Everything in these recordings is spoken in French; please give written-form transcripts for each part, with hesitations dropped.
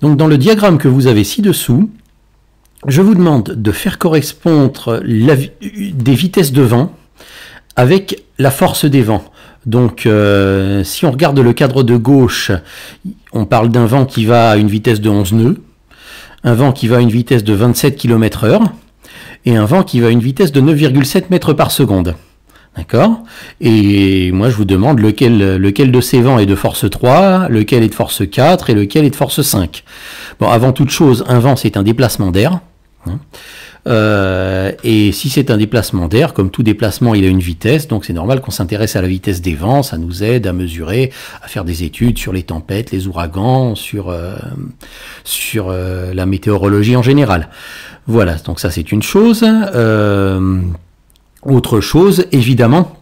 Donc dans le diagramme que vous avez ci-dessous, je vous demande de faire correspondre des vitesses de vent avec la force des vents. Donc si on regarde le cadre de gauche, on parle d'un vent qui va à une vitesse de 11 nœuds, un vent qui va à une vitesse de 27 km/h et un vent qui va à une vitesse de 9,7 mètres par seconde. D'accord? Et moi je vous demande lequel de ces vents est de force 3, lequel est de force 4 et lequel est de force 5. Bon, avant toute chose, un vent c'est un déplacement d'air. Et si c'est un déplacement d'air, comme tout déplacement il a une vitesse, donc c'est normal qu'on s'intéresse à la vitesse des vents, ça nous aide à mesurer, à faire des études sur les tempêtes, les ouragans, sur la météorologie en général. Voilà, donc ça c'est une chose. Autre chose, évidemment,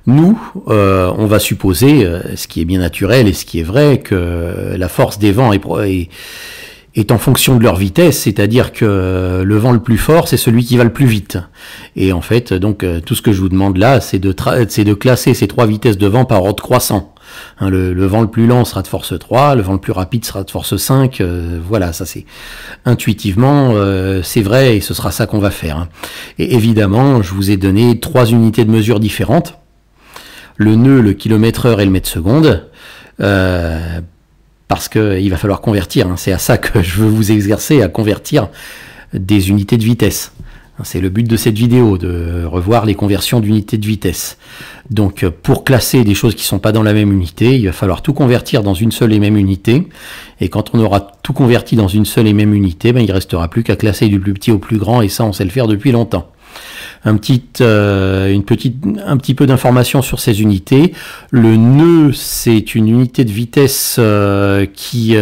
nous, on va supposer, ce qui est bien naturel et ce qui est vrai, que la force des vents est en fonction de leur vitesse, c'est-à-dire que le vent le plus fort, c'est celui qui va le plus vite. Et en fait, donc, tout ce que je vous demande là, c'est de classer ces trois vitesses de vent par ordre croissant. Hein, le vent le plus lent sera de force 3, le vent le plus rapide sera de force 5, voilà, ça c'est intuitivement, c'est vrai et ce sera ça qu'on va faire. Hein. Et évidemment, je vous ai donné trois unités de mesure différentes, le nœud, le kilomètre-heure et le mètre-seconde, parce qu'il va falloir convertir, hein, c'est à ça que je veux vous exercer, à convertir des unités de vitesse. C'est le but de cette vidéo, de revoir les conversions d'unités de vitesse. Donc pour classer des choses qui ne sont pas dans la même unité, il va falloir tout convertir dans une seule et même unité. Et quand on aura tout converti dans une seule et même unité, ben, il ne restera plus qu'à classer du plus petit au plus grand, et ça on sait le faire depuis longtemps. Un petit peu d'informations sur ces unités. Le nœud, c'est une unité de vitesse qui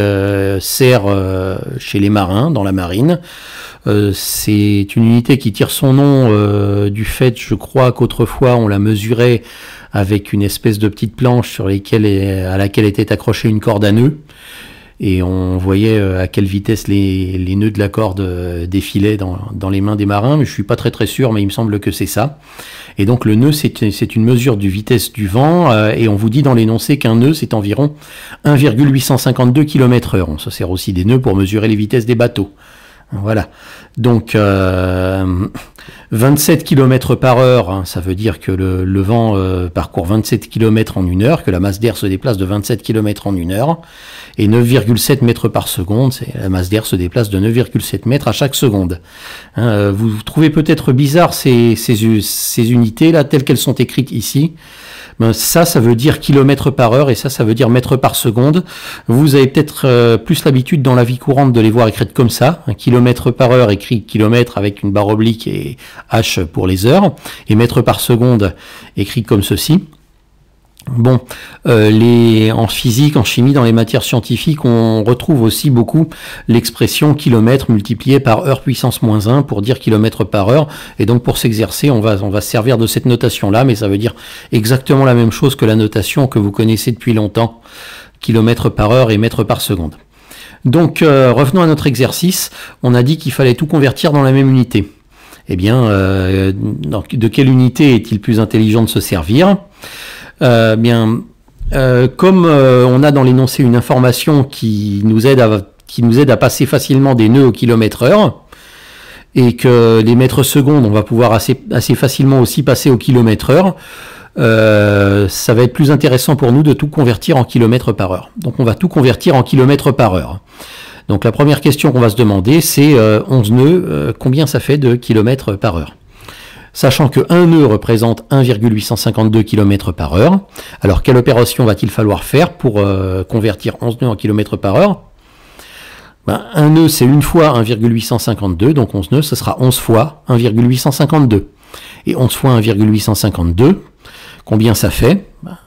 sert chez les marins, dans la marine. C'est une unité qui tire son nom du fait, je crois, qu'autrefois on la mesurait avec une espèce de petite planche à laquelle était accrochée une corde à nœud. Et on voyait à quelle vitesse les nœuds de la corde défilaient dans les mains des marins, mais je suis pas très sûr, mais il me semble que c'est ça. Et donc le nœud, c'est une mesure du vitesse du vent, et on vous dit dans l'énoncé qu'un nœud, c'est environ 1,852 km/h. On se sert aussi des nœuds pour mesurer les vitesses des bateaux. Voilà, donc 27 km/h, hein, ça veut dire que le vent parcourt 27 km en une heure, que la masse d'air se déplace de 27 km en une heure, et 9,7 mètres par seconde, la masse d'air se déplace de 9,7 mètres à chaque seconde. Hein, vous trouvez peut-être bizarre ces unités-là, telles qu'elles sont écrites ici. Ben ça veut dire kilomètre par heure et ça veut dire mètre par seconde. Vous avez peut-être plus l'habitude dans la vie courante de les voir écrites comme ça. Un kilomètre par heure écrit kilomètre avec une barre oblique et H pour les heures. Et mètre par seconde écrit comme ceci. Bon, en physique, en chimie, dans les matières scientifiques, on retrouve aussi beaucoup l'expression kilomètre multiplié par heure puissance moins 1 pour dire kilomètre par heure. Et donc pour s'exercer, on va se servir de cette notation-là, mais ça veut dire exactement la même chose que la notation que vous connaissez depuis longtemps, kilomètre par heure et mètre par seconde. Donc revenons à notre exercice. On a dit qu'il fallait tout convertir dans la même unité. Eh bien, de quelle unité est-il plus intelligent de se servir ? Comme on a dans l'énoncé une information qui nous aide à passer facilement des nœuds au kilomètre-heure, et que les mètres secondes, on va pouvoir assez facilement aussi passer au kilomètre-heure, ça va être plus intéressant pour nous de tout convertir en kilomètres par heure. Donc on va tout convertir en kilomètres par heure. Donc la première question qu'on va se demander, c'est 11 nœuds, combien ça fait de kilomètres par heure ? Sachant que 1 nœud représente 1,852 km par heure. Alors, quelle opération va-t-il falloir faire pour convertir 11 nœuds en km par heure ? Ben, 1 nœud, c'est 1 fois 1,852, donc 11 nœuds, ce sera 11 fois 1,852. Et 11 fois 1,852, combien ça fait ? Ben,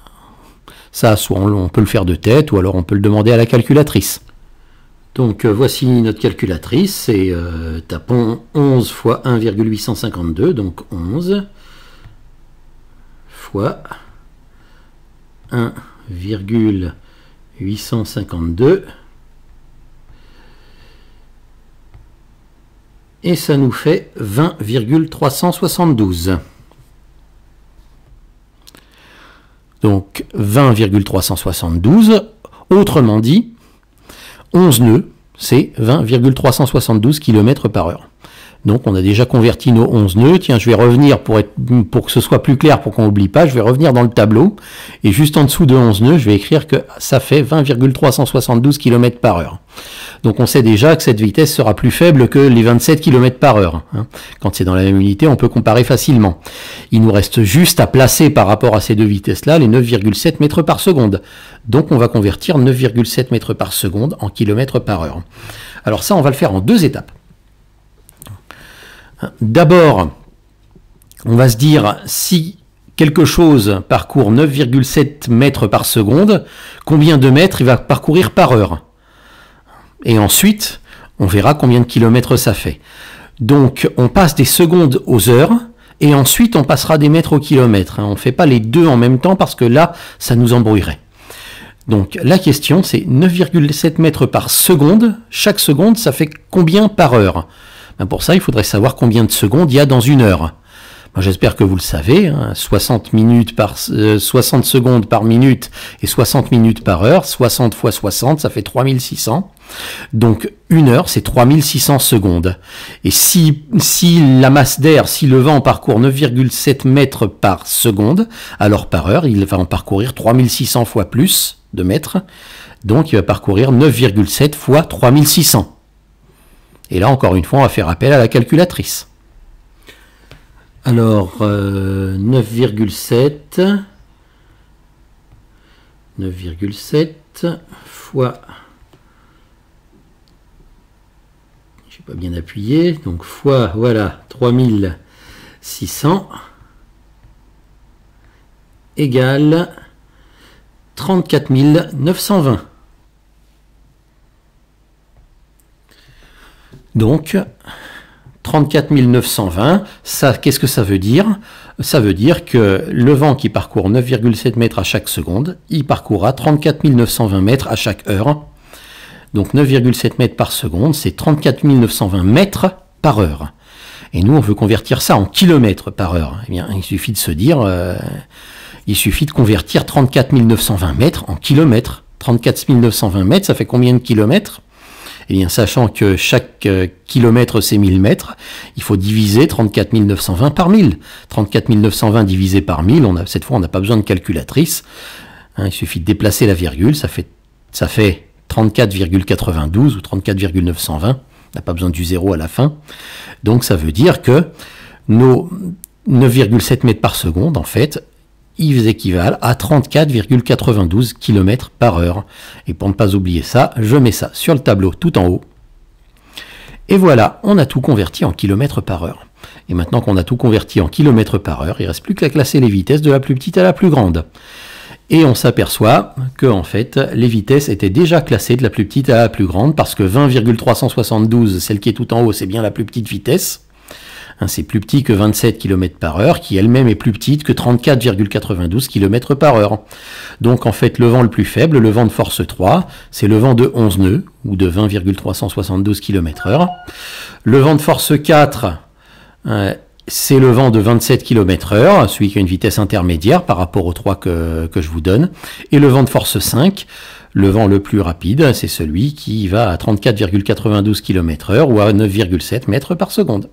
ça, soit on peut le faire de tête, ou alors on peut le demander à la calculatrice. Donc voici notre calculatrice, et tapons 11 fois 1,852, donc 11 fois 1,852, et ça nous fait 20,372. Donc 20,372, autrement dit, 11 nœuds, c'est 20,372 km par heure. Donc on a déjà converti nos 11 nœuds. Tiens, je vais revenir pour que ce soit plus clair, pour qu'on n'oublie pas, je vais revenir dans le tableau. Et juste en dessous de 11 nœuds, je vais écrire que ça fait 20,372 km par heure. Donc on sait déjà que cette vitesse sera plus faible que les 27 km par heure. Quand c'est dans la même unité, on peut comparer facilement. Il nous reste juste à placer par rapport à ces deux vitesses-là les 9,7 mètres par seconde. Donc on va convertir 9,7 mètres par seconde en kilomètres par heure. Alors ça, on va le faire en deux étapes. D'abord, on va se dire, si quelque chose parcourt 9,7 mètres par seconde, combien de mètres il va parcourir par heure? Et ensuite, on verra combien de kilomètres ça fait. Donc, on passe des secondes aux heures, et ensuite on passera des mètres au kilomètre. On ne fait pas les deux en même temps, parce que là, ça nous embrouillerait. Donc, la question, c'est 9,7 mètres par seconde. Chaque seconde, ça fait combien par heure? Pour ça, il faudrait savoir combien de secondes il y a dans une heure. J'espère que vous le savez, 60 secondes par minute et 60 minutes par heure, 60 fois 60, ça fait 3600. Donc une heure, c'est 3600 secondes. Et si la masse d'air, si le vent parcourt 9,7 mètres par seconde, alors par heure, il va en parcourir 3600 fois plus de mètres. Donc il va parcourir 9,7 fois 3600. Et là, encore une fois, on va faire appel à la calculatrice. Alors, 9,7 fois, je n'ai pas bien appuyé, donc fois, voilà, 3600 égale 34 920. Donc, 34 920, ça, qu'est-ce que ça veut dire? Ça veut dire que le vent qui parcourt 9,7 mètres à chaque seconde, il parcourra 34 920 mètres à chaque heure. Donc 9,7 mètres par seconde, c'est 34 920 mètres par heure. Et nous, on veut convertir ça en kilomètres par heure. Eh bien, il suffit de se dire, il suffit de convertir 34 920 mètres en kilomètres. 34 920 mètres, ça fait combien de kilomètres? Eh bien, sachant que chaque kilomètre, c'est 1000 mètres, il faut diviser 34 920 par 1000. 34 920 divisé par 1000, cette fois, on n'a pas besoin de calculatrice. Il suffit de déplacer la virgule, ça fait 34,92 ou 34,920. On n'a pas besoin du zéro à la fin. Donc, ça veut dire que nos 9,7 mètres par seconde, en fait, ils équivalent à 34,92 km par heure. Et pour ne pas oublier ça, je mets ça sur le tableau tout en haut. Et voilà, on a tout converti en kilomètres par heure. Et maintenant qu'on a tout converti en kilomètres par heure, il ne reste plus qu'à classer les vitesses de la plus petite à la plus grande. Et on s'aperçoit que en fait, les vitesses étaient déjà classées de la plus petite à la plus grande, parce que 20,372, celle qui est tout en haut, c'est bien la plus petite vitesse. C'est plus petit que 27 km par heure, qui elle-même est plus petite que 34,92 km par heure. Donc en fait, le vent le plus faible, le vent de force 3, c'est le vent de 11 nœuds, ou de 20,372 km heure. Le vent de force 4, c'est le vent de 27 km heure, celui qui a une vitesse intermédiaire par rapport aux 3 que je vous donne. Et le vent de force 5, le vent le plus rapide, c'est celui qui va à 34,92 km heure, ou à 9,7 mètres par seconde.